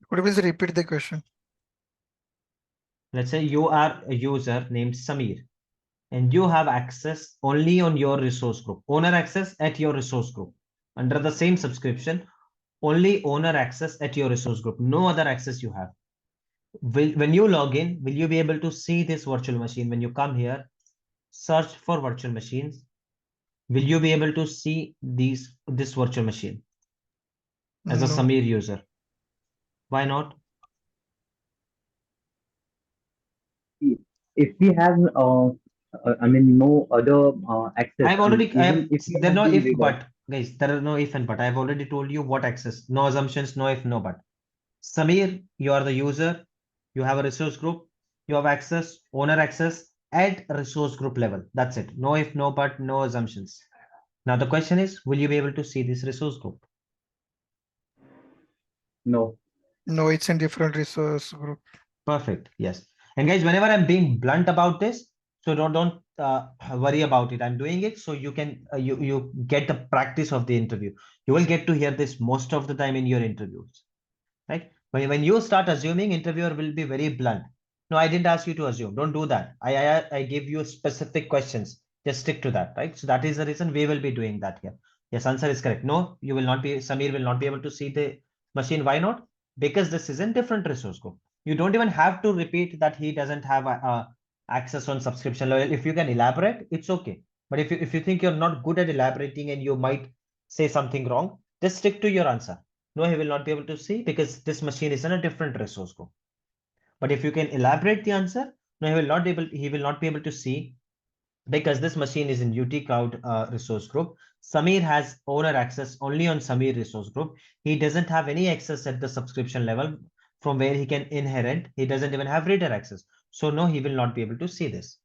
Could you please repeat the question? Let's say you are a user named Samir and you have access only on your resource group, owner access at your resource group under the same subscription, only owner access at your resource group, no other access you have. When you log in, will you be able to see this virtual machine? When you come here, search for virtual machines, will you be able to see this virtual machine as a No. Samir user? Why not? If we have, I mean, no other access, I've and already, I even have, if we there are have no been if read out, but, guys, there are no if and but. I've already told you what access, no assumptions, no if, no but. Samir, you are the user, you have a resource group, you have access, owner access at resource group level. That's it. No if, no but, no assumptions. Now the question is, will you be able to see this resource group? no. No, it's in different resource group. Perfect. Yes. And guys, whenever I'm being blunt about this, so don't worry about it. I'm doing it so you can you get the practice of the interview. You will get to hear this most of the time in your interviews, right? When you start assuming, interviewer will be very blunt. No, I didn't ask you to assume. Don't do that. I give you specific questions. Just stick to that, right? So that is the reason we will be doing that here. Yes, answer is correct. No, you will not be. Samir will not be able to see the machine. Why not? Because this is in different resource group. You don't even have to repeat that he doesn't have access on subscription level. If you can elaborate, it's okay. But if you think you're not good at elaborating and you might say something wrong, just stick to your answer. No, he will not be able to see because this machine is in a different resource group. But if you can elaborate the answer, no, he will not be able to see because this machine is in UT-Kloud resource group. Samir has owner access only on Samir resource group. He doesn't have any access at the subscription level from where he can inherit. He doesn't even have reader access. So no, he will not be able to see this.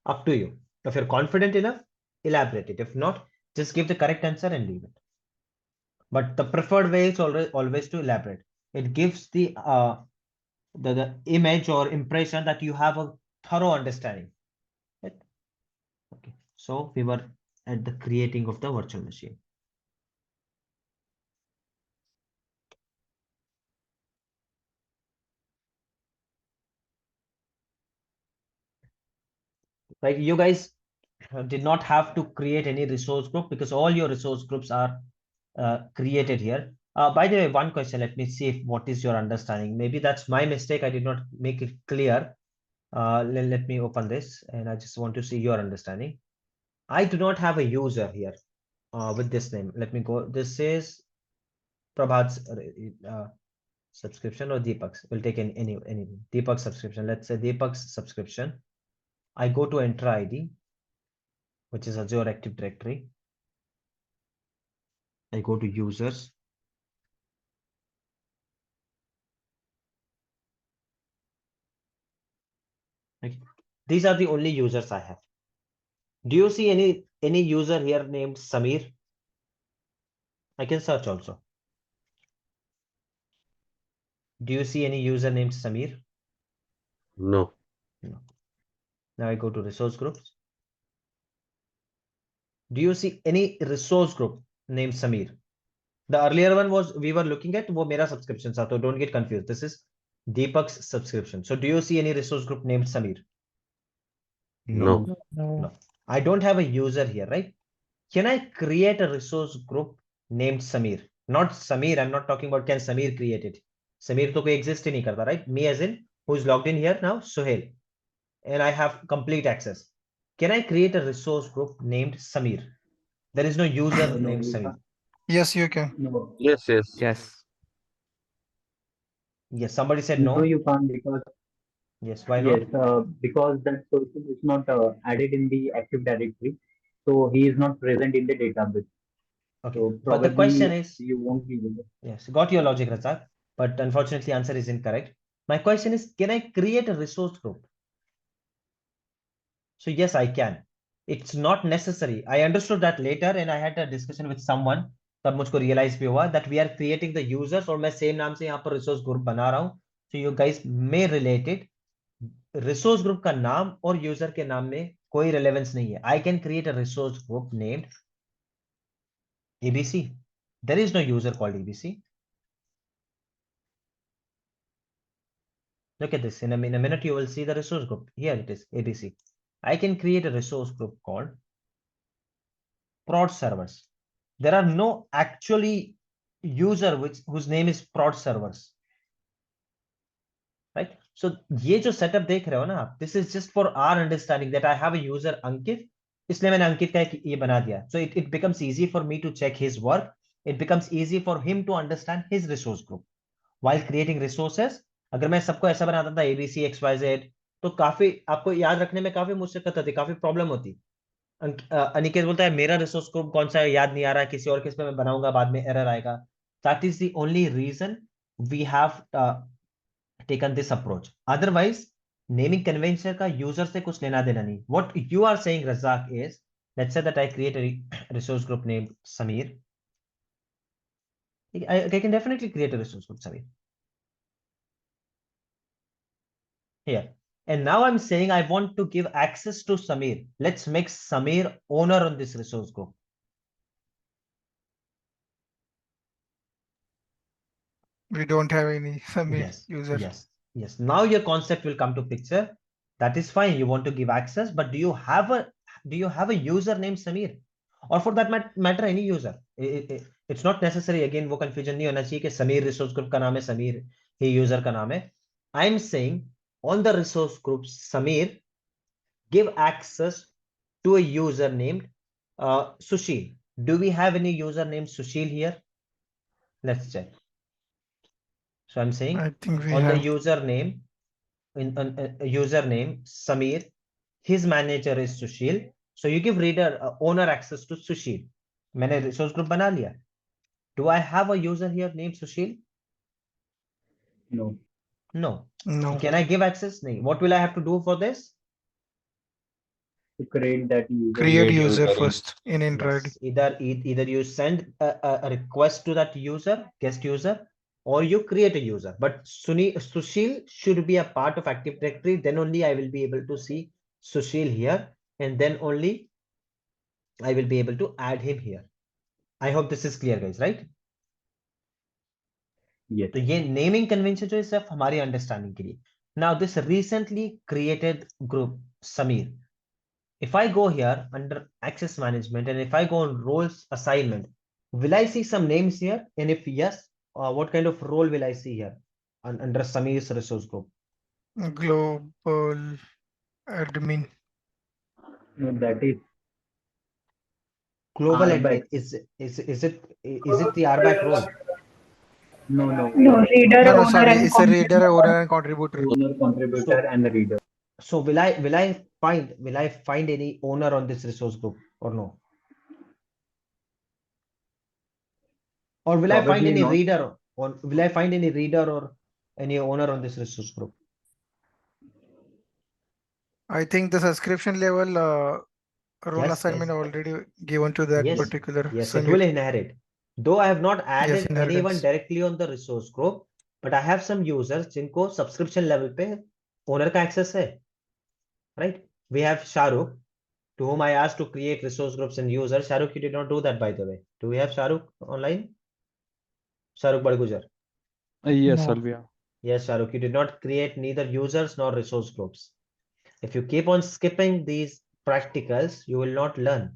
Up to you. If you're confident enough, elaborate it. If not, just give the correct answer and leave it. But the preferred way is always to elaborate. It gives the image or impression that you have a thorough understanding. Right? Okay. So we were at the creating of the virtual machine. Like you guys did not have to create any resource group because all your resource groups are created here. By the way, one question, let me see if what is your understanding. Maybe that's my mistake. I did not make it clear. Let me open this and I just want to see your understanding. I do not have a user here with this name. Let me go. This is Prabhat's subscription or Deepak's. We'll take any Deepak's subscription. Let's say Deepak's subscription. I go to enter ID, which is Azure Active Directory. I go to users. Okay. These are the only users I have. Do you see any user here named Samir? I can search also. Do you see any user named Samir? No. No. Now I go to resource groups. Do you see any resource group named Samir? The earlier one was we were looking at wo mera subscription sa, so don't get confused. This is Deepak's subscription. So do you see any resource group named Samir? No. No. I don't have a user here, right? Can I create a resource group named Samir? Not Samir. I'm not talking about can Samir create it. Samir to koi exist hi nahi karta, right? Me as in who's logged in here now, Suhail. And I have complete access. Can I create a resource group named Samir? There is no user No, named you Samir. can't. Yes, you can. No, Yes, yes. Yes. Yes, somebody said no, no. you can't because Yes, why yes, not? because that person is not added in the Active Directory, so he is not present in the database. Okay. So But the question probably is, you won't be able. yes, got your logic, Razak. But unfortunately, answer is incorrect. My question is, can I create a resource group? So yes, I can. It's not necessary. I understood that later and I had a discussion with someone. तब मुझको realize भी हुआ that we are creating the users और मैं same नाम से यहाँ पर resource group बना रहा हूँ. So you guys may relate it. Resource group का नाम और user के नाम में कोई relevance नहीं है. I can create a resource group named ABC. There is no user called ABC. Look at this. In a minute, you will see the resource group. Here it is, ABC. I can create a resource group called prod servers. There are no actually user whose name is prod servers. Right? So ये जो setup देख रहे हो ना आप, this is just for our understanding that I have a user Ankit, इसलिए मैंने अंकित का ये बना दिया. So it becomes easy for me to check his work. It becomes easy for him to understand his resource group. While creating resources, अगर मैं सबको ऐसा बनाता था ABC XYZ, तो काफी आपको याद रखने में काफी मुश्किल होती, काफी प्रॉब्लम होती. अनिकेत बोलता है मेरा रिसोर्स ग्रुप कौन सा है याद नहीं आ रहा है, किसी और किस पे मैं बनाऊंगा, बाद में एरर आएगा. That is the only reason we have taken this approach. Otherwise, naming convention का user से कुछ लेना देना नहीं. What you are saying, Razak, is let's say that I create a resource group named Samir. I can definitely create a resource group Samir. Here. And now I'm saying I want to give access to Samir. Let's make Samir owner on this resource group. We don't have any Yes, user. yes. Now your concept will come to picture. That is fine. You want to give access, but do you have a user named Samir? Or for that matter, any user. It's not necessary. Again, वो confusion नहीं होना चाहिए कि Samir resource group का नाम है, Samir ही user का नाम है. I'm saying on the resource group Samir, give access to a user named Sushil. Do we have any user named Sushil here? Let's check. So I'm saying I think we on the have. username, username Samir, his manager is Sushil. So you give reader owner access to Sushil. मैंने resource group बना लिया. Do I have a user here named Sushil? No. No. No. Can I give access? No. What will I have to do for this? To create that user. Create user first in Android. Yes. Either you send a request to that user, guest user, or you create a user. But Sushil should be a part of Active Directory. Then only I will be able to see Sushil here, and then only I will be able to add him here. I hope this is clear, guys, right? Yes. तो ये naming convention जो है सिर्फ हमारी understanding के लिए. Now this recently created group Samir. If I go here under access management and if I go on roles assignment, will I see some names here? And if yes, what kind of role will I see here under Samir's resource group? Global admin. No, that is Global RBAC. admin. Is it the RBAC role? No. No, reader, No, owner, sorry. and It's a reader, owner, and contributor. Owner, contributor, and the reader. So will I find any owner on this resource group or no? Or will I find Probably any not. reader, or will I find any reader or any owner on this resource group? I think the subscription level role Yes, assignment yes. already given to that Yes, particular yes, it Samir. will inherit. Though I have not added anyone inheritance. directly on the resource group, but I have some users जिनको subscription level पे owner का access है, right? We have Shahrukh, to whom I asked to create resource groups and users. Shahrukh, you did not do that, by the way. Do we have Shahrukh online? Shahrukh Badgujar. Yes, No. Alvia. Yes, Shahrukh, you did not create neither users nor resource groups. If you keep on skipping these practicals, you will not learn.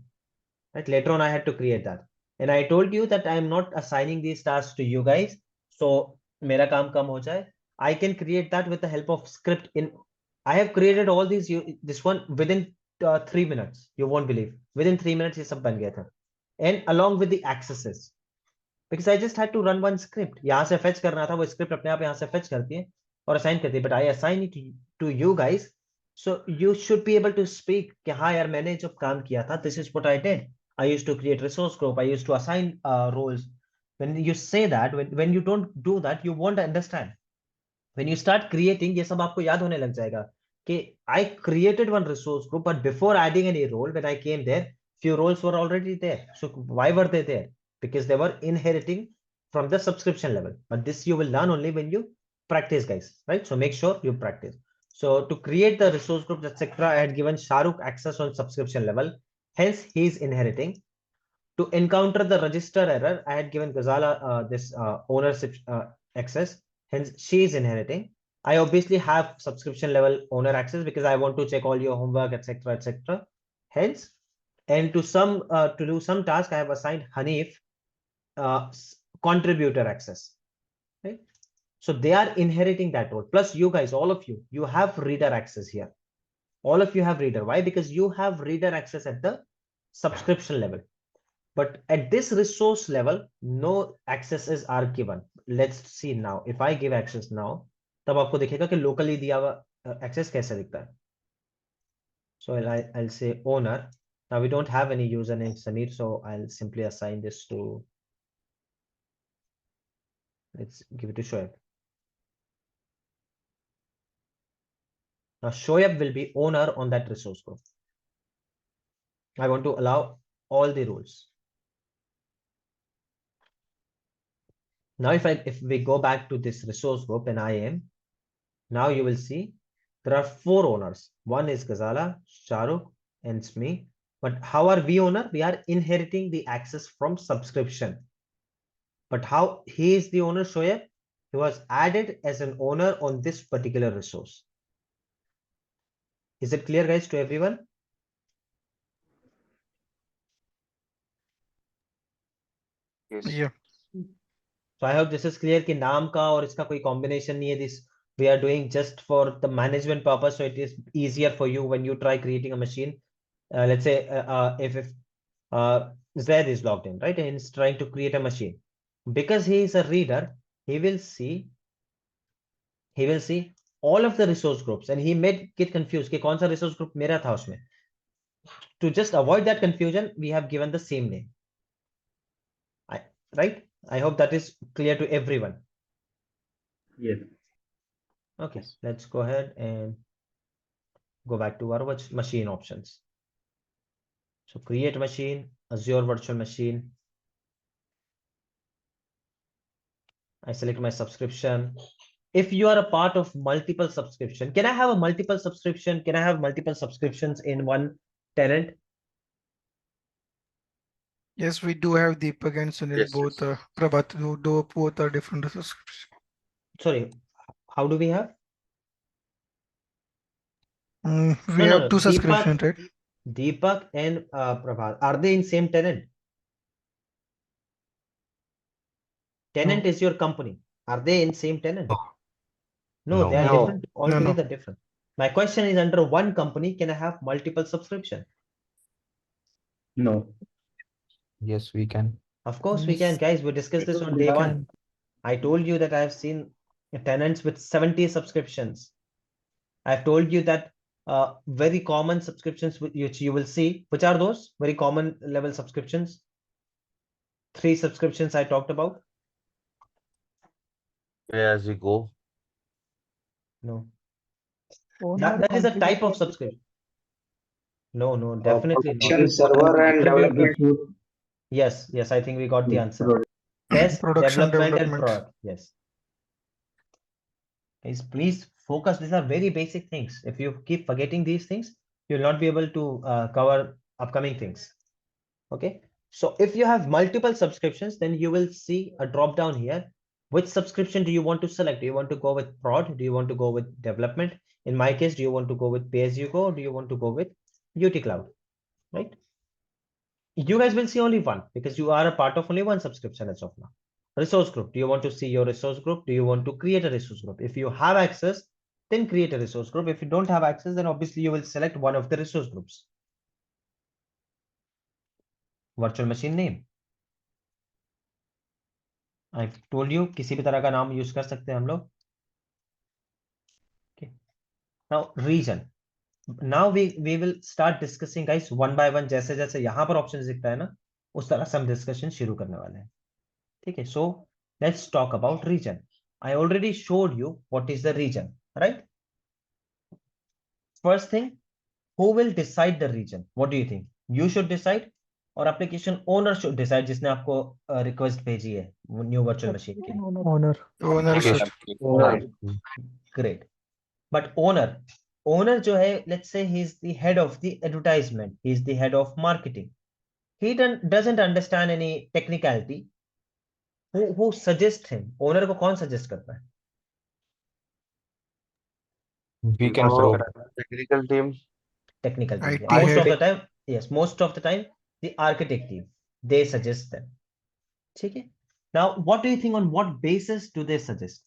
Right? Later on, I had to create that. And I told you that I am not assigning these tasks to you guys. So, mera kaam kam ho jaye. I can create that with the help of script. I have created all these, this one within 3 minutes. You won't believe. Within 3 minutes, ये सब बन गया था. And along with the accesses. Because I just had to run one script. यहाँ से fetch करना था, वो script अपने आप यहाँ से fetch करती है और assign करती है. But I assign it to you guys. So you should be able to speak कि हाँ यार मैंने जो काम किया था, this is what I did. I used to create resource group. I used to assign roles. When you say that, when you don't do that, you won't understand. When you start creating, ये सब आपको याद होने लग जाएगा कि I created one resource group, but before adding any role, when I came there, few roles were already there. So why were they there? Because they were inheriting from the subscription level. But this you will learn only when you practice, guys, right? So make sure you practice. So to create the resource groups, etc., I had given Shahrukh access on subscription level. Hence, he is inheriting. To encounter the register error, I had given Ghazala this ownership access. Hence, she is inheriting. I obviously have subscription level owner access because I want to check all your homework, etc., etc. Hence, and to do some task, I have assigned Hanif contributor access. Right? So they are inheriting that role. Plus, you guys, all of you, you have reader access here. All of you have reader. Why? Because you have reader access at the subscription level. But at this resource level, no accesses are given. Let's see now. If I give access now, तब आपको दिखेगा कि locally दिया हुआ access कैसा दिखता है. So I'll say owner. Now we don't have any username Samir, so I'll simply assign this to. Let's give it to Shoaib. Now Shoaib will be owner on that resource group. I want to allow all the rules. Now if we go back to this resource group and IAM, now you will see there are 4 owners. One is Ghazala, Shahrukh, and it's me. But how are we owner? We are inheriting the access from subscription. But how he is the owner, Shoaib? He was added as an owner on this particular resource. Is it clear, guys, to everyone? Yes. Yeah. So I hope this is clear कि नाम का और इसका कोई combination नहीं है. This we are doing just for the management purpose, so it is easier for you when you try creating a machine. Let's say if Zaid is logged in, right, and he's trying to create a machine. Because he is a reader, he will see all of the resource groups, and he may get confused कि कौन सा resource group मेरा था उसमें. To just avoid that confusion, we have given the same name. Right? I hope that is clear to everyone. Yes. Okay, let's go ahead and go back to our machine options. So create machine, Azure virtual machine. I select my subscription. If you are a part of multiple subscription, can I have a multiple subscription? Can I have multiple subscriptions in one tenant? Yes, we do have Deepak and Sunil, Yes, both yes. Prabhat, both are different subscriptions. Sorry, how do we have? We have two subscriptions, right? Deepak and Prabhat, are they in same tenant? Tenant No. is your company. Are they in same tenant? No, No. they are No. different, altogether different. My question is, under one company, can I have multiple subscription? No. Yes, we can. Of course we can, guys. We discussed this on day one. I told you that I have seen tenants with 70 subscriptions. I've told you that very common subscriptions which you will see. Which are those very common level subscriptions? 3 subscriptions I talked about. Pay as you go. No. That is a type of subscription. No, definitely not. Production server and development. Yes, I think we got the answer. Product. Test, Production development, and development. product. Yes. Guys, please focus. These are very basic things. If you keep forgetting these things, you'll not be able to cover upcoming things. Okay. So if you have multiple subscriptions, then you will see a drop down here. Which subscription do you want to select? Do you want to go with prod? Do you want to go with development? In my case, do you want to go with pay as you go? Or do you want to go with UT-Kloud? Right? You guys will see only one because you are a part of only one subscription as of now. Resource group. Do you want to see your resource group? Do you want to create a resource group? If you have access, then create a resource group. If you don't have access, then obviously you will select one of the resource groups. Virtual machine name. I've told you किसी भी तरह का नाम use कर सकते हैं हम लोग. Okay. Now region. Now we will start discussing, guys, one by one. जैसे जैसे यहाँ पर options दिखता है ना, उस तरह से हम discussion शुरू करने वाले हैं. ठीक है. So let's talk about region. I already showed you what is the region, right? First thing, who will decide the region? What do you think? You should decide, or application owner should decide, जिसने आपको request भेजी है new virtual machine के लिए? Owner should. Great. But owner जो है, let's say he's the head of the advertisement, he's the head of marketing. He doesn't understand any technicality. Who suggests him? Owner को कौन suggest करता है? We can So, provide. technical team. Technical team. IT Yeah. Most of head. the time, yes, most of the time, the architect team, they suggest them. Okay. Now, what do you think, on what basis do they suggest?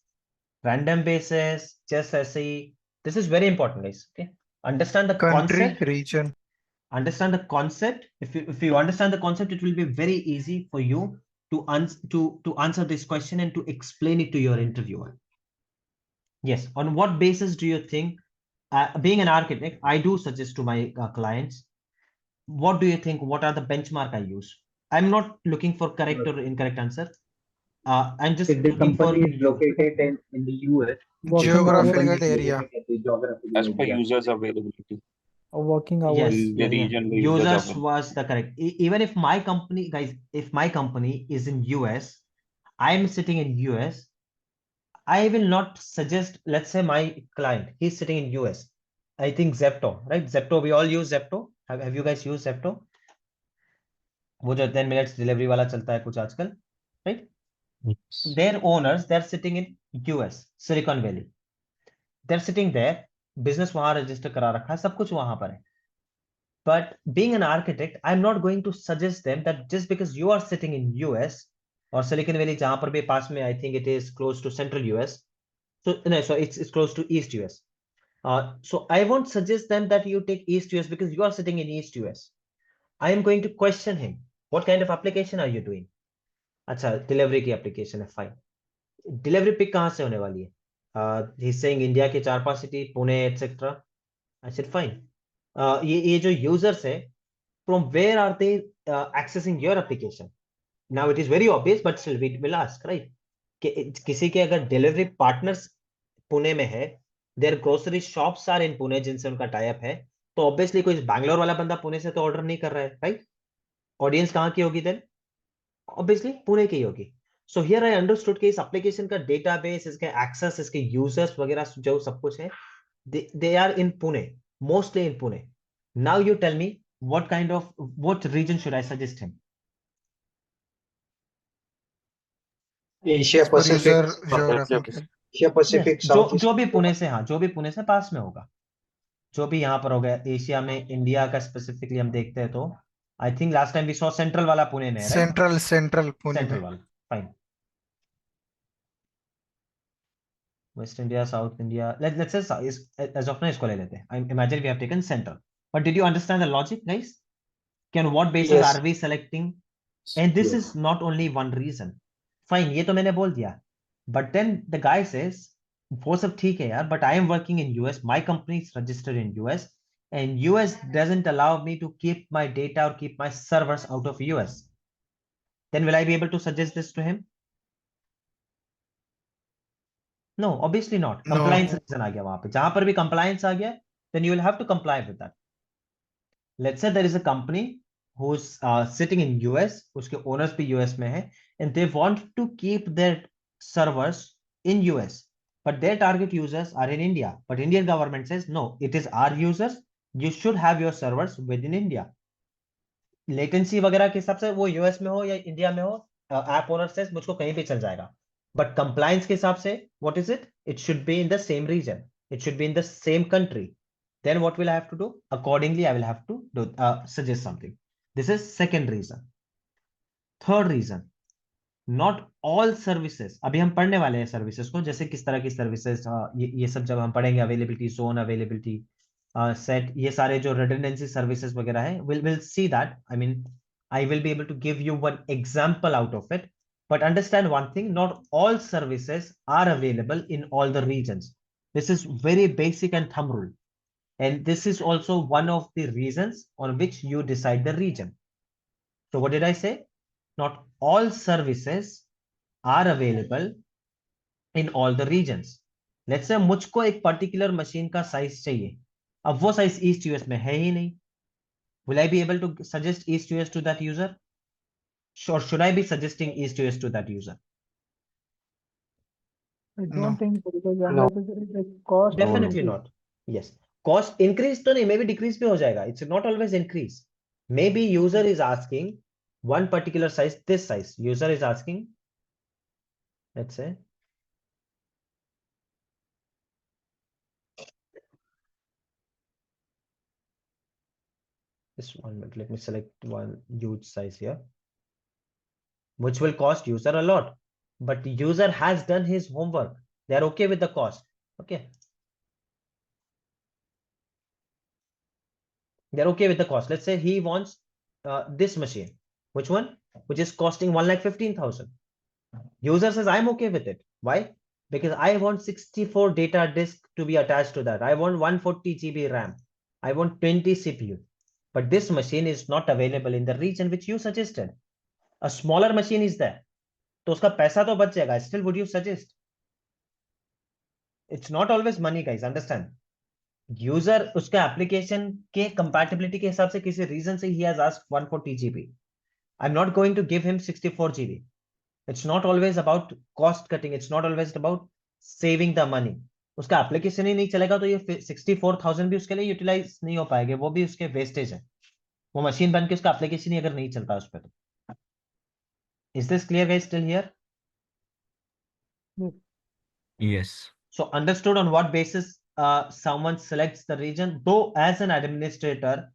Random basis, just SE. This is very important, guys. Okay. Understand the Country, concept. region. Understand the concept. If you understand the concept, it will be very easy for you to answer this question and to explain it to your interviewer. Yes. On what basis do you think, being an architect, I do suggest to my clients, what do you think? What are the benchmark I use? I'm not looking for correct or incorrect answer. I'm just If the looking for company is located in the US, if the Geographical company is area. located at the geographical As per area, users availability Working yes, hours. in the yeah. region, the users Users availability. was the correct. Even if my company, guys, if my company is in US, I'm sitting in US, I will not suggest, let's say my client, he's sitting in US. I think Zepto, right? Zepto, we all use Zepto. Have you guys used Zepto? वो जो 10 minutes delivery वाला चलता है कुछ आजकल, right? Yes. Their owners, they're sitting in US, Silicon Valley. They're sitting there, business वहां register करा रखा है, सब कुछ वहां पर है. But being an architect, I'm not going to suggest them that just because you are sitting in US or Silicon Valley, जहां पर भी पास में, I think it is close to central US. So no, so it's close to East US. So I won't suggest them that you take East US because you are sitting in East US. I am going to question him. What kind of application are you doing? अच्छा, delivery की application है, fine. Delivery pick कहाँ से होने वाली है? He saying India के 4-5 city, Pune et cetera. I said fine. ये जो यूजर्स है, from where are they accessing your application? Now it is very obvious, but still we will ask, right? कि किसी के अगर डिलीवरी पार्टनर्स पुणे में है, there grocery shops are in Pune, जिनसे उनका टाई अप है, तो ऑब्वियसली कोई बैंगलोर वाला बंदा पुणे से तो ऑर्डर नहीं कर रहा है, राइट? ऑडियंस कहाँ की होगी देन? ऑब्वियसली पुणे की होगी. सो हियर आई अंडरस्टूड कि इस एप्लीकेशन का डेटाबेस, इसके एक्सेस, इसके यूजर्स वगैरह जो सब कुछ है, they are in Pune, mostly in Pune. Now you tell me, what region should I suggest him? Asia As per Pacific, user geographical. Asia Pacific, Yes, Southeast. जो भी पुणे से, हाँ, जो भी पुणे से पास में होगा, जो भी यहाँ पर हो गया एशिया में, इंडिया का स्पेसिफिकली हम देखते हैं तो I think last time we saw central वाला पुणे में, राइट? Central Pune सेंट्रल में. वाला, fine. West India, south India, let's say as of now इसको ले लेते हैं. I imagine we have taken central. But did you understand the logic, guys? Can what basis Yes. Are we selecting? And this Yes. is not only one reason. Fine, ये तो मैंने बोल दिया. But then the guy says, वो सब ठीक है यार, but I am working in US. My company is registered in US, and US doesn't allow me to keep my data or keep my servers out of US. Then will I be able to suggest this to him? No, obviously not. No. Compliance reason आ गया वहां पे. जहां पर भी compliance आ गया, then you will have to comply with that. Let's say there is a company who's sitting in US, उसके owners भी US में है, and they want to keep their servers in US, but their target users are in India. But Indian government says, no, it is our users. You should have your servers within India. Latency वगैरह के हिसाब से वो US में हो या India में हो, ऐप ओनर says मुझको कहीं भी चल जाएगा. But compliance के हिसाब से, what is it? It should be in the same region. It should be in the same country. Then what will I have to do? Accordingly, I will have to suggest something. This is second reason. Third reason, not all services. अभी हम पढ़ने वाले हैं services को, जैसे किस तरह की सर्विसेज, ये सब जब हम पढ़ेंगे, अवेलेबिलिटी, जोन अवेलेबिलिटी, सेट, ये सारे जो redundancy services वगैरह है, we'll see that. I mean, I will be able to give you one example out of it. But understand one thing, not all services are available in all the regions. This is very basic and thumb rule. And this is also one of the reasons on which you decide the region. So what did I say? Not all services are available in all the regions. Let's say मुझको एक particular machine का size चाहिए. अब वो size East US में है ही नहीं. Will I be able to suggest East US to that user? Or should I be suggesting East US to that user? I No. don't think so, because No. unnecessary cost. Definitely not. Yes. Cost increase तो नहीं, maybe decrease भी हो जाएगा. It's not always increase. Maybe user is asking one particular size, this size. User is asking, let's say, this one minute, let me select one huge size here, which will cost user a lot, but the user has done his homework. They are okay with the cost. Okay, they're okay with the cost. Let's say he wants this machine. Which one? Which is costing 1,15,000. User says, I'm okay with it. Why? Because I want 64 data disk to be attached to that. I want 140 GB RAM. I want 20 CPU. But this machine is not available in the region which you suggested. A smaller machine is there. तो उसका पैसा तो बच जाएगा. Still, would you suggest? It's not always money, guys. Understand? User उसका application के compatibility के हिसाब से किसी reason से he has asked 140 GB. I'm not going to give him 64 GB. It's not always about cost cutting. It's not always about saving the money. उसका application ही नहीं चलेगा तो ये 64,000 भी उसके लिए यूटिलाइज नहीं हो पाएंगे, वो भी उसके वेस्टेज है. वो मशीन बन के उसका एप्लीकेशन ही अगर नहीं चलता उस पर तो. Is this clear, guys? Still here? Yes. So understood on what basis someone selects the region. Though as an administrator,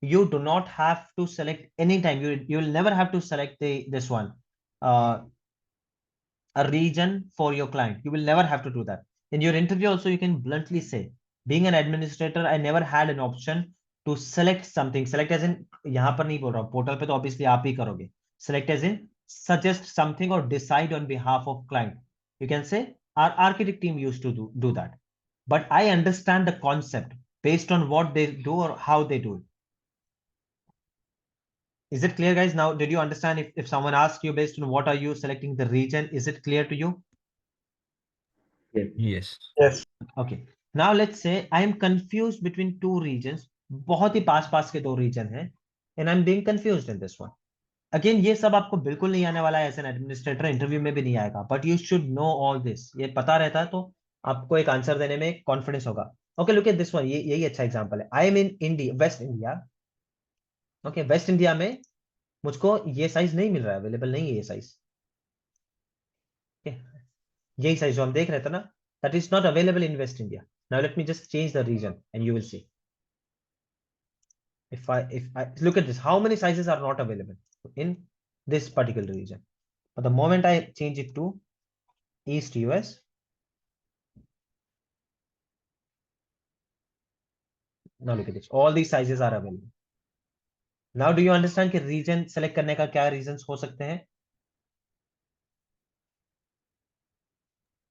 you do not have to select anytime. You will never have to select this one. A region for your client. You will never have to do that. In your interview also, you can bluntly say, being an administrator, I never had an option to select something. Select as in, यहाँ पर नहीं बोल रहा, portal पे तो obviously आप ही करोगे. Select as in, suggest something or decide on behalf of client. You can say, our architect team used to do that. But I understand the concept based on what they do or how they do it. Is it clear, guys? Now, did you understand if someone asks you based on what are you selecting the region, is it clear to you? Yes. Yes. Okay. Now let's say I am confused between two regions. बहुत ही पास के दो region हैं, and I'm being confused in this one. Again, ये सब आपको बिल्कुल नहीं आने वाला है as an administrator, interview में भी नहीं आएगा. But you should know all this. ये पता रहता है तो आपको एक आंसर देने में confidence होगा. Okay, look at this one. यही अच्छा example है. I am in India, West India. Okay, West India में मुझको ये साइज नहीं मिल रहा है, अवेलेबल नहीं है ये साइज. यही साइज जो हम देख रहे थे ना, that is not available in West India. Now let me just change the region and you will see. If I look at this, how many sizes are not available in this particular region? But the moment I change it to East US, now look at this, all these sizes are available. Now do you understand कि region select करने का क्या reasons हो सकते हैं?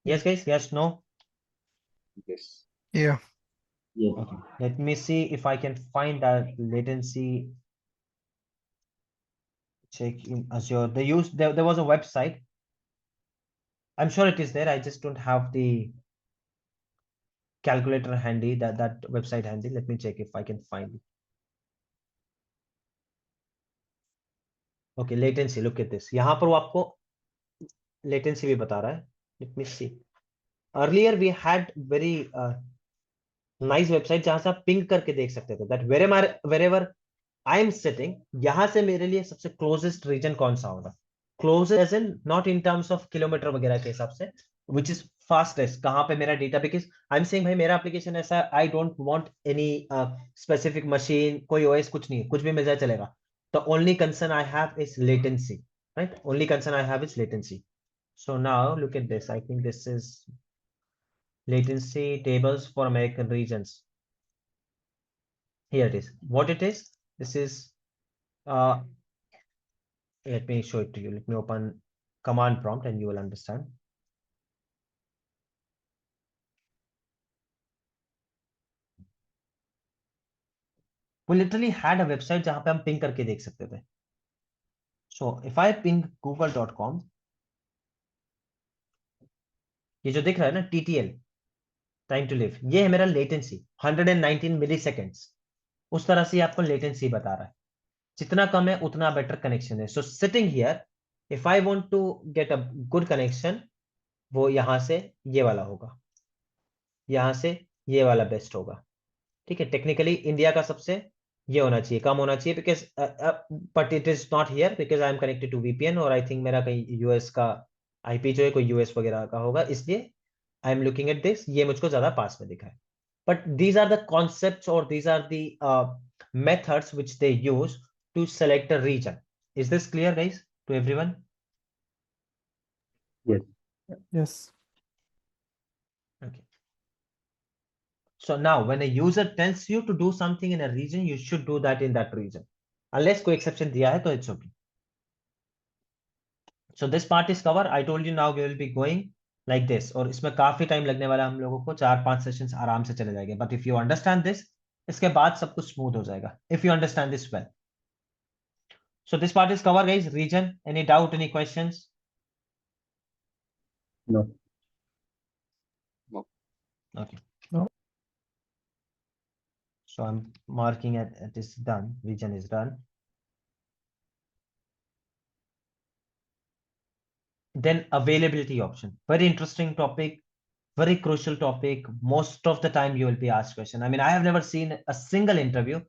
Yes guys, yes, no? Yes. Yeah. Okay. Let me see if I can find that latency check in Azure. There was a website. I'm sure it is there. I just don't have the calculator handy, that website handy. Let me check if I can find it. Okay, latency. Look at this. यहाँ पर वो आपको latency भी बता रहा है. Let me see. Earlier we had very nice website जहाँ से आप ping करके देख सकते थे. That wherever I am sitting, यहाँ से मेरे लिए सबसे closest region कौन सा होगा? Closest as in not in terms of kilometer वगैरह के हिसाब से, which is fastest. कहाँ पे मेरा data, because I'm saying भाई मेरा application ऐसा, I don't want any specific machine, कोई OS कुछ नहीं है, कुछ भी मिल जाए चलेगा. The only concern I have is latency, right? Only concern I have is latency. So now look at this. I think this is latency tables for American regions. Here it is. What it is? This is let me show it to you. Let me open command prompt and you will understand. We literally had a website जहां पे हम ping करके देख सकते थे. So if I ping google.com, ये जो दिख रहा है ना TTL, time to live, ये है मेरा latency 119 milliseconds. उस तरह से आपको latency बता रहा है. जितना कम है उतना better connection है. So sitting here, if I want to get a good connection, वो यहां से ये वाला होगा, यहां से ये वाला बेस्ट होगा. ठीक है, टेक्निकली इंडिया का सबसे ये होना चाहिए, कम होना चाहिए, because but it is not here because I am connected to VPN और आई थिंक मेरा कहीं यूएस का आईपी जो है कोई यूएस वगैरह का होगा, इसलिए I am looking at this. ये मुझको ज्यादा पास में दिखा है. but these are the concepts or these are the methods which they use to select a region. Is this clear, guys, to everyone? Yes. Okay. So now when a user tells you to do something in a region, you should do that in that region. Unless कोई exception दिया है, तो it's okay. So this part is covered. I told you now we will be going like this. और इसमें काफी time लगने वाला हम लोगों को 4-5 सेशंस आराम से चले जाएंगे. But if you understand this, इसके बाद सब कुछ स्मूथ हो जाएगा. If you understand this well. So this part is covered, guys. Region. Any doubt? Any questions? No. Okay. No. So I'm marking it is done. Region is done. Then availability option. Very interesting topic. Very crucial topic. Most of the time you will be asked question. I mean, I have never seen a single interview,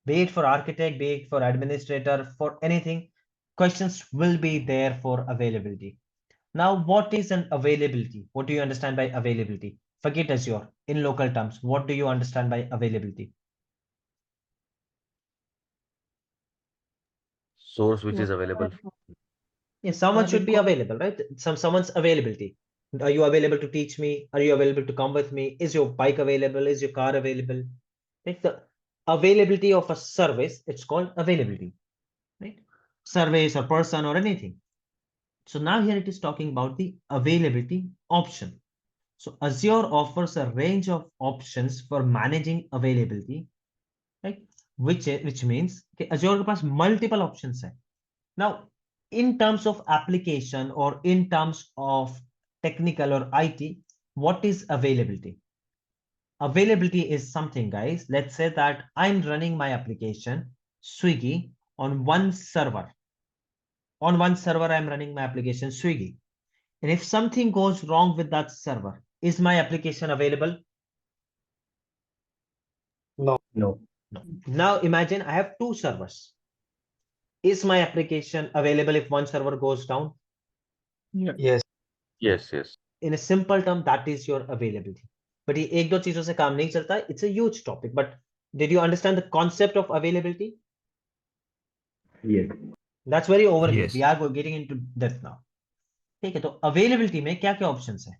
be it for architect, be it for administrator, for anything, questions will be there for availability. Now, what is an availability? What do you understand by availability? Forget Azure. In local terms, what do you understand by availability? Source which is available. Yes, someone should be available, right? Someone's availability. Are you available to teach me? Are you available to come with me? Is your bike available? Is your car available? Right? The availability of a service, it's called availability, right? Service or person or anything. So now here it is talking about the availability option. So Azure offers a range of options for managing availability, right? Which means okay, Azure has multiple options. Now, in terms of application or in terms of technical or IT, what is availability? Availability is something, guys. Let's say that I'm running my application, Swiggy, on one server. On one server, I'm running my application, Swiggy. And if something goes wrong with that server, is my application available? No. No. Now imagine I have two servers. Is my application available if one server goes down? Yes. Yes, yes. In a simple term, that is your availability. But ये एक दो चीजों से काम नहीं चलता. It's a huge topic. But did you understand the concept of availability? Yes. That's very overview. Yes. We are getting into depth now. ठीक है, तो availability में क्या क्या options है?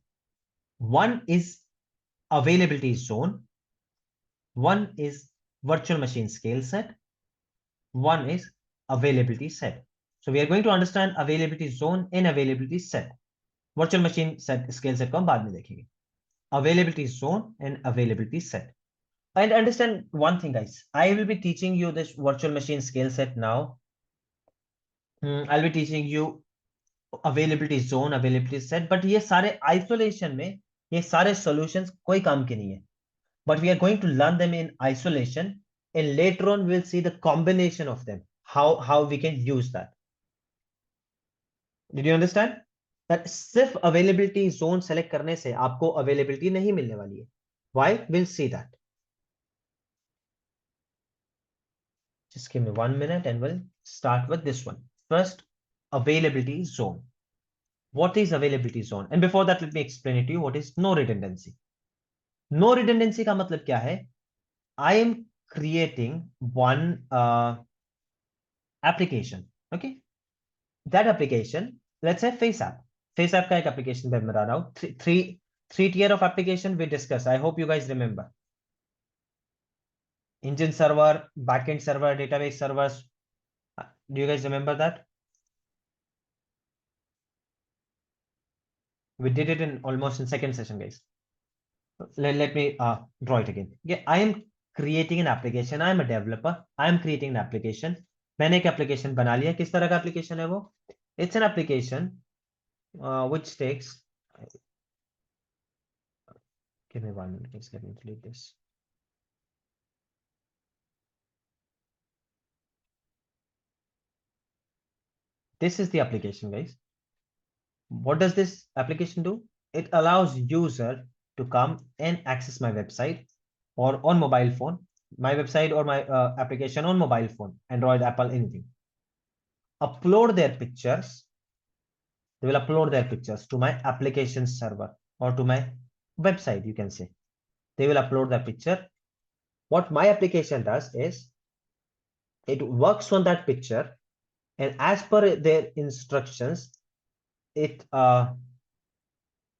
One is availability zone. One is virtual machine scale set. One is availability set. So we are going to understand availability zone and availability set. Virtual machine set scale set को हम बाद में देखेंगे. Availability zone and availability set. And understand one thing, guys. I will be teaching you this virtual machine scale set now. I'll be teaching you availability zone, availability set. But ये सारे isolation में ये सारे solutions कोई काम के नहीं है. But we are going to learn them in isolation, and later on we'll see the combination of them. How we can use that. Did you understand? That सिर्फ availability zone select करने से आपको availability नहीं मिलने वाली है. Why? We'll see that. Just give me 1 minute and we'll start with this one. First, availability zone. What is availability zone? And before that, let me explain it to you. What is no redundancy? No redundancy का मतलब क्या है? I am creating one application. Okay. That application, let's say face app. Face app का एक application मैं बना रहा हूँ. Three tier of application we discussed. I hope you guys remember. Engine server, backend server, database servers. Do you guys remember that? We did it in almost in second session, guys. Let me draw it again. Yeah, I am creating an application. I am a developer. I am creating an application. मैंने एक application बना लिया. किस तरह का application है वो? It's an application which takes. Give me 1 minute. Please let me delete this. This is the application, guys. What does this application do? It allows user to come and access my website or on mobile phone, my website or my application on mobile phone, Android, Apple, anything. Upload their pictures. They will upload their pictures to my application server or to my website, you can say. they will upload that picture. What my application does is it works on that picture, and as per their instructions, it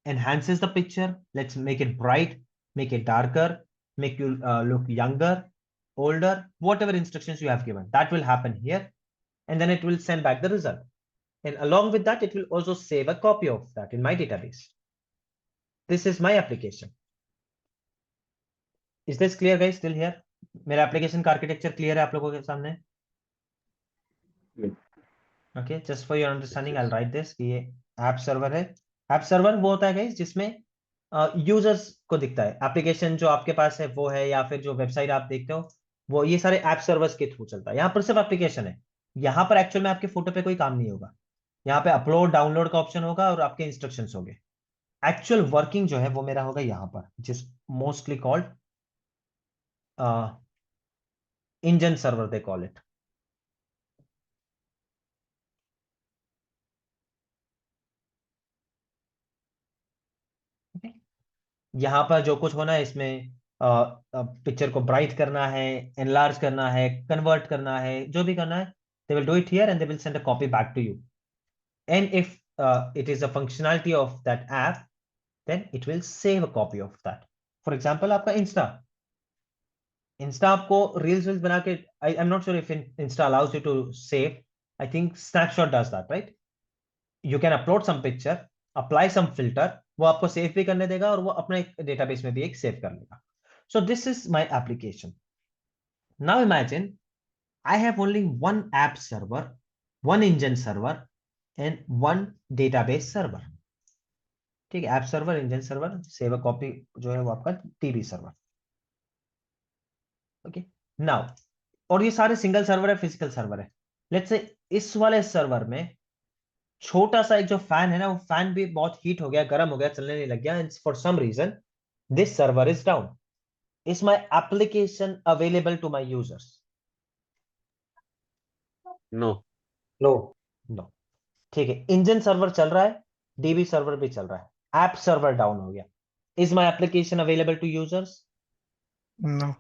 enhances the picture. Let's make it bright, make it darker, make you look younger, older, whatever instructions you have given, that will happen here, and then it will send back the result. And along with that, it will also save a copy of that in my database. This is my application. Is this clear, guys? Still here? मेरा application का architecture clear है आप लोगों के सामने? Yes. Okay, just for your understanding, Yes, I'll write this कि ये app server है. App server वो होता है guys जिसमें यूजर्स को दिखता है. एप्लीकेशन जो आपके पास है वो है, या फिर जो वेबसाइट आप देखते हो वो, ये सारे ऐप सर्वर्स के थ्रू चलता है. यहाँ पर सिर्फ एप्लीकेशन है. यहाँ पर एक्चुअल में आपके फोटो पे कोई काम नहीं होगा. यहाँ पे अपलोड डाउनलोड का ऑप्शन होगा और आपके इंस्ट्रक्शंस होंगे. एक्चुअल वर्किंग जो है वो मेरा होगा यहाँ पर, जिस mostly called engine server they call it. यहाँ पर जो कुछ होना है इसमें पिक्चर को ब्राइट करना है, एनलार्ज करना है, कन्वर्ट करना है, जो भी करना है, they will do it here and they will send a copy back to you. And if it is a functionality of that app, then it will save a copy of that. For example, आपका Insta आपको reels बना के, I'm not sure if Insta allows you to save. I think Snapshot does that, right? You can upload some picture, apply some filter, वो आपको save भी करने देगा और वो अपने डेटाबेस में भी एक सेव कर लेगा. So this is my application. Now imagine I have only one app server, one engine server, and one database server. ठीक है, app server, engine server, save a copy जो है वो आपका टीबी सर्वर. ओके, नाउ, और ये सारे single server है, फिजिकल सर्वर है. लेट्स से इस वाले सर्वर में छोटा सा एक जो फैन है ना, वो फैन भी बहुत हीट हो गया, गर्म हो गया, चलने नहीं लग गया, and for some reason this server is down. Is my application available to my users? no, No. No. ठीक है, इंजन सर्वर चल रहा है, डीबी सर्वर भी चल रहा है, ऐप सर्वर डाउन हो गया. Is my application available to users? No.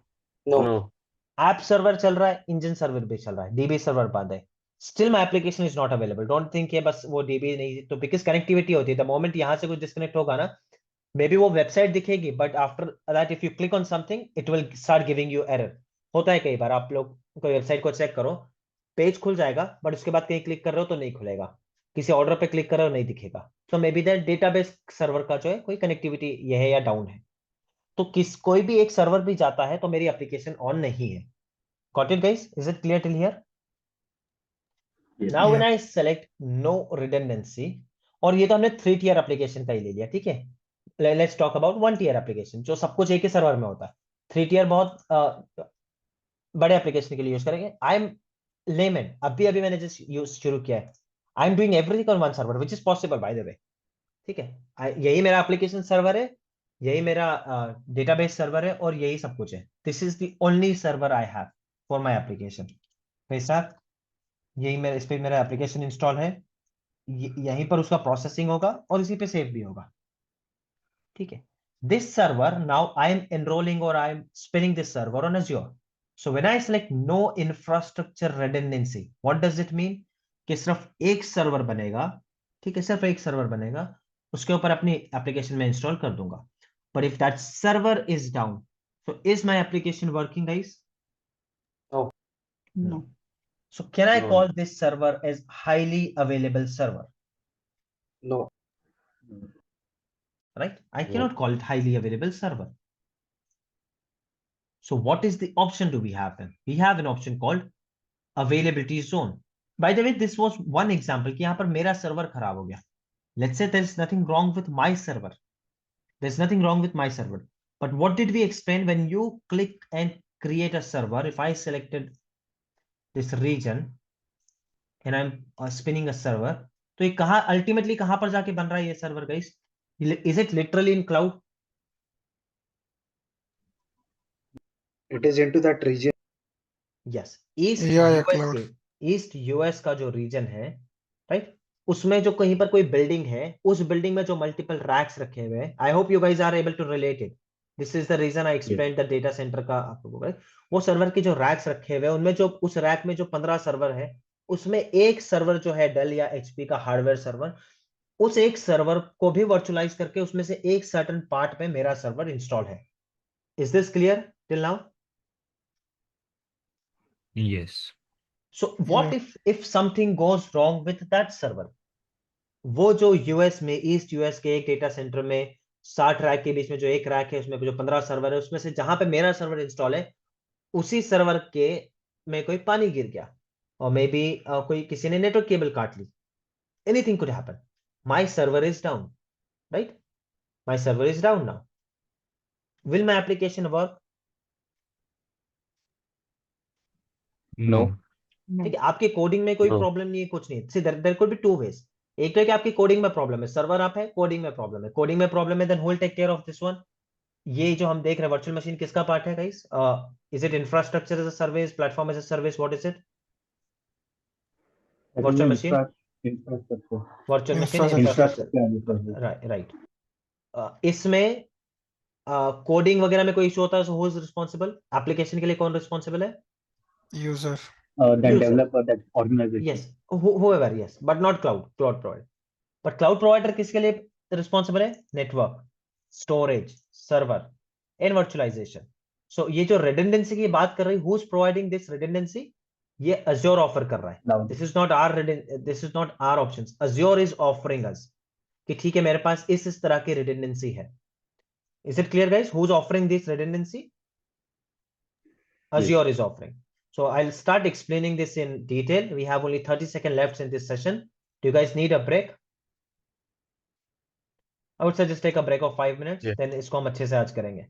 No. no, app server चल रहा है, इंजन सर्वर भी चल रहा है, डीबी सर्वर बंद है, still my application is not available. Don't think ये बस वो डीबी नहीं, तो बिकॉज कनेक्टिविटी होती है. द मोमेंट यहां से कुछ डिस्कनेक्ट होगा ना, मे बी वो वेबसाइट दिखेगी, but after that if you click on something it will start giving you error. होता है कई बार, आप लोग कोई वेबसाइट को चेक करो, पेज खुल जाएगा बट उसके बाद कहीं क्लिक कर रहे हो तो नहीं खुलेगा, किसी ऑर्डर पे क्लिक कर रहे हो नहीं दिखेगा. तो may be that database server का जो है कोई कनेक्टिविटी ये है या डाउन है. तो कोई भी एक सर्वर भी जाता है तो मेरी एप्लीकेशन ऑन नहीं है. Got it, guys? Is it clear till here? Yes. Now when Yeah. I select no redundancy, और ये तो हमने 3 tier एप्लीकेशन का ही ले लिया, ठीक है. Let's talk about 1 tier application जो सब कुछ एक ही सर्वर में होता है. 3 tier बहुत बड़े एप्लीकेशन के लिए यूज करेंगे. आई एम लेमन, अभी मैंने जस्ट यूज शुरू किया है. I am doing everything on one server, which is possible by the way. ठीक है, यही मेरा एप्लीकेशन सर्वर है, यही मेरा डेटाबेस सर्वर है, और यही सब कुछ है. This is the only server I have for my application. पैसा यही मेरा, इस पे मेरा एप्लीकेशन इंस्टॉल है, यहीं पर उसका प्रोसेसिंग होगा और इसी पे सेव भी होगा. ठीक है, this server now I am enrolling और I am spinning this server on Azure. So when I select no infrastructure redundancy, what does it mean? कि सिर्फ एक सर्वर बनेगा, ठीक है, सिर्फ एक सर्वर बनेगा, उसके ऊपर अपनी एप्लीकेशन में इंस्टॉल कर दूंगा. But if that server is down, so is my application working, guys? No. No. So can I No. call this server as highly available server? No. Right? I No. cannot call it highly available server. So what is the option do we have then? We have an option called availability zone. By the way, this was one example कि यहाँ पर मेरा server खराब हो गया. Let's say there is nothing wrong with my server. There's nothing wrong with my server. But what did we explain when you click and create a server? If I selected this region and I'm spinning a server, तो ये कहाँ ultimately कहाँ पर जाके बन रहा है ये server, guys? Is it literally in cloud? It is into that region. Yes. East Yeah, USA, cloud. East US का जो रीजन है, राइट, उसमें जो कहीं पर कोई बिल्डिंग है, उस बिल्डिंग में जो मल्टीपल रैक्स रखे हुए हैं, I hope you guys are able to relate it. This is the reason I explain the data centre का आपको, right? वो सर्वर के जो रैक्स रखे हुए हैं उनमें जो उस रैक में जो 15 सर्वर है उसमें एक सर्वर जो है डेल या एचपी का हार्डवेयर सर्वर, उस एक सर्वर को भी वर्चुअलाइज करके उसमें से एक सर्टेन पार्ट पे मेरा सर्वर इंस्टॉल है। Is this clear till now? Yes. So what Yeah. if something goes wrong with that server? वो जो यूएस में ईस्ट यूएस के एक डेटा सेंटर में 60 रैक के बीच में जो एक रैक है उसमें जो 15 सर्वर है उसमें से जहां पे मेरा सर्वर इंस्टॉल है उसी सर्वर के में कोई पानी गिर गया और मे बी कोई किसी ने नेटवर्क केबल काट ली, anything could happen, my server is down, right? My server is down now, will my application work? No. ठीक है, आपके कोडिंग में कोई No. प्रॉब्लम नहीं है, कुछ नहीं। See there could be two ways. एक तो है कि आपकी कोडिंग में प्रॉब्लम है, सर्वर आप है, कोडिंग में प्रॉब्लम है, कोडिंग में प्रॉब्लम है, then who will take care of this one? ये जो हम देख रहे हैं वर्चुअल मशीन किसका पार्ट है guys? Is it infrastructure as a service, platform as a service, what is it? Virtual machine, Infrastructure. Virtual machine Infrastructure. Infrastructure, right. इसमें coding वगैरह में कोई इशू होता है तो हु इज रिस्पांसिबल? एप्लीकेशन के लिए कौन रिस्पांसिबल है? User. That User. developer, that organization. Yes, whoever, yes, but not cloud provider. But cloud provider किसके लिए रिस्पॉन्सिबल है? Network, storage, server and virtualization. So ये जो रिडंडेंसी की बात कर रही, who is providing this redundancy? ये Azure ऑफर कर रहा है। Cloud. This is not our options, Azure is offering us कि ठीक है मेरे पास इस तरह की रिडंडेंसी है। Is it clear guys? Who is offering this redundancy? Azure is offering. So I'll start explaining this in detail. We have only 30 seconds left in this session. Do you guys need a break? I would suggest take a break of 5 minutes. Yeah. Then इसको हम अच्छे से आज करेंगे।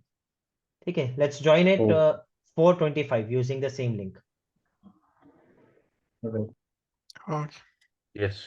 ठीक है, let's join at 4:25 using the same link. Okay. Okay. Yes.